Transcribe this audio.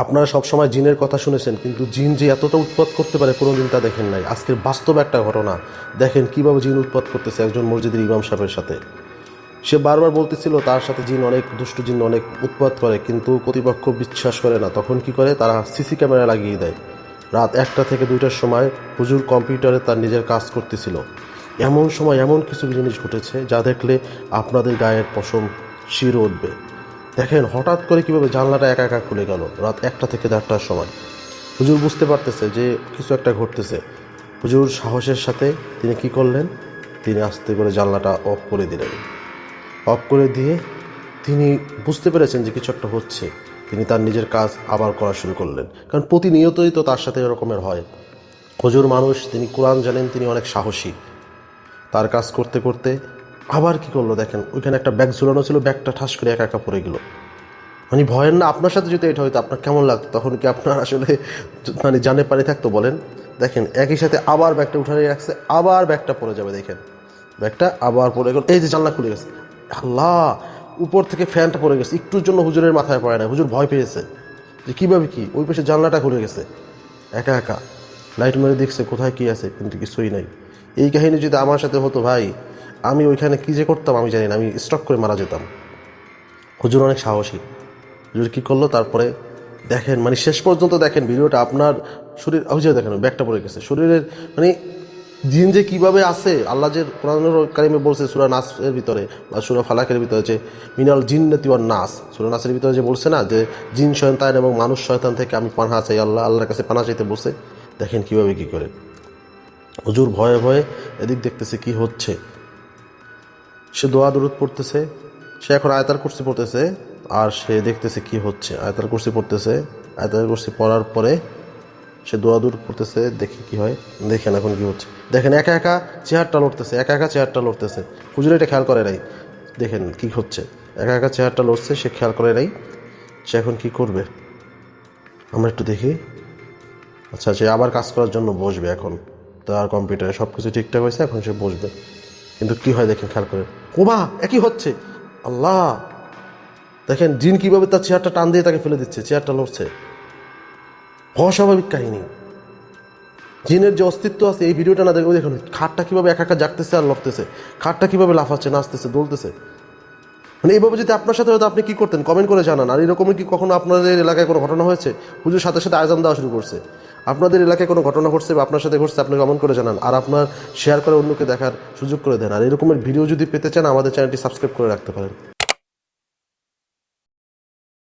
আপনারা সবসময় জিনের কথা শুনেছেন, কিন্তু জিন যে এতটা উৎপাত করতে পারে কোনোদিন তা দেখেন নাই। আজকের বাস্তব একটা ঘটনা দেখেন কিভাবে জিন উৎপাত করতেছে একজন মসজিদের ইমাম সাহেবের সাথে। সে বারবার বলতেছিল তার সাথে জিন অনেক দুষ্ট, জিন অনেক উৎপাত করে, কিন্তু কর্তৃপক্ষ বিশ্বাস করে না। তখন কি করে, তারা সিসি ক্যামেরা লাগিয়ে দেয়। রাত 1টা থেকে 2টার সময় হুজুর কম্পিউটারে তার নিজের কাজ করতেছিল। এমন সময় এমন কিছু জিনিস ঘটেছে যা দেখলে আপনাদের গায়ের পশম শির উঠবে। দেখেন হঠাৎ করে কিভাবে জানলাটা একা একা খুলে গেল রাত 1টা থেকে 4টার সময়। হুজুর বুঝতে পারতেছে যে কিছু একটা ঘটতেছে। হুজুর সাহসের সাথে তিনি কি করলেন, তিনি আস্তে করে জানলাটা অফ করে দিলেন। অফ করে দিয়ে তিনি বুঝতে পেরেছেন যে কিছু একটা হচ্ছে। তিনি তার নিজের কাজ আবার করা শুরু করলেন, কারণ প্রতিনিয়তই তো তার সাথে এরকমের হয়। হুজুর মানুষ, তিনি কোরআন জানেন, তিনি অনেক সাহসী। তার কাজ করতে করতে আবার কি করলো দেখেন, ওইখানে একটা ব্যাগ ঝুলানো ছিল, ব্যাগটা ঠাস করে একা একা পড়ে গেল। মানে ভয়ের না? আপনার সাথে যদি এটা হইতো আপনার কেমন লাগতো? তখন কি আপনার আসলে মানে জানে পানি থাকতো বলেন? দেখেন একই সাথে আবার ব্যাগটা উঠানে রাখছে, আবার ব্যাগটা পড়ে যাবে। দেখেন ব্যাগটা আবার পড়ে গেল, এই যে জানলা খুলে গেছে। আল্লাহ, উপর থেকে ফ্যানটা পড়ে গেছে, একটুর জন্য হুজুরের মাথায় পড়ে না। হুজুর ভয় পেয়েছে যে কীভাবে কি, ওই পাশে জানলাটা খুলে গেছে একা একা। লাইট মেরে দেখছে কোথায় কী আছে, কিন্তু কিছুই নাই। এই কাহিনী যদি আমার সাথে হতো ভাই, আমি ওইখানে কী যে করতাম আমি জানি না, আমি স্টক করে মারা যেতাম। হুজুর অনেক সাহসী। হুজুর কী করলো তারপরে দেখেন, মানে শেষ পর্যন্ত দেখেন ভিডিওটা, আপনার শরীর হুজুর দেখেন ব্যাগটা পড়ে গেছে শরীরের, মানে জিন যে কীভাবে আছে, আল্লাহ যে কোরআনুল কারিমে বলছে সূরা নাসের ভিতরে বা সূরা ফালাকের ভিতরে যে মিনাল জিন্নাতি ওয়ান নাস, সূরা নাসের ভিতরে যে বলছে না যে জিন শয়তান এবং মানুষ শয়তান থেকে আমি পানাহ চাই, আল্লাহর কাছে পানাহ চাইতে বলছে। দেখেন কীভাবে কী করে হুজুর ভয়ে ভয়ে এদিক দেখতেছে কি হচ্ছে। সে দোয়া দরুদ পড়তেছে, সে এখন আয়াতুল কুরসি পড়তেছে, আর সে দেখতেছে কি হচ্ছে। আয়াতুল কুরসি পড়তেছে, আয়াতুল কুরসি পড়ার পরে সে দোয়া দূর করতেছে, দেখি কি হয়। দেখেন এখন কি হচ্ছে, দেখেন একা একা চেয়ারটা লড়তেছে, একা একা চেয়ারটা লড়তেছে। হুজুর এটা খেয়াল করে নাই। দেখেন কি হচ্ছে, একা একা চেয়ারটা লড়ছে, সে খেয়াল করে নাই। সে এখন কি করবে আমরা একটু দেখি। আচ্ছা, সে আবার কাজ করার জন্য বসবে। এখন তার কম্পিউটারে সব কিছু ঠিকঠাক হয়েছে, এখন সে বসবে। কিন্তু কি হয় দেখেন খেয়াল করে, ওমা একই হচ্ছে। আল্লাহ, দেখেন জিন কিভাবে তার চেয়ারটা টান দিয়ে তাকে ফেলে দিচ্ছে, চেয়ারটা লড়ছে। অস্বাভাবিক কাহিনী। জিনের যে অস্তিত্ব আছে, এই ভিডিওটা না দেখো, দেখুন খাটটা কিভাবে একা একা জাগতেছে আর লড়তেছে, খাটটা কিভাবে লাফাচ্ছে, নাচতেছে, দোলতেছে। মানে এইভাবে যদি আপনার সাথে হয়তো আপনি কি করতেন, কমেন্ট করে জানান। আর এরকমই কি কখনো আপনাদের এলাকায় কোনো ঘটনা হয়েছে? হুজুর সাথে সাথে আয়োজন দেওয়া শুরু করছে। আপনাদের এলাকায় কোনো ঘটনা ঘটছে বা আপনার সাথে ঘটছে, আপনি কমেন্ট করে জানান। আর আপনার শেয়ার করে অন্যকে দেখার সুযোগ করে দেন। আর এরকমের ভিডিও যদি পেতে চান, আমাদের চ্যানেলটি সাবস্ক্রাইব করে রাখতে পারেন।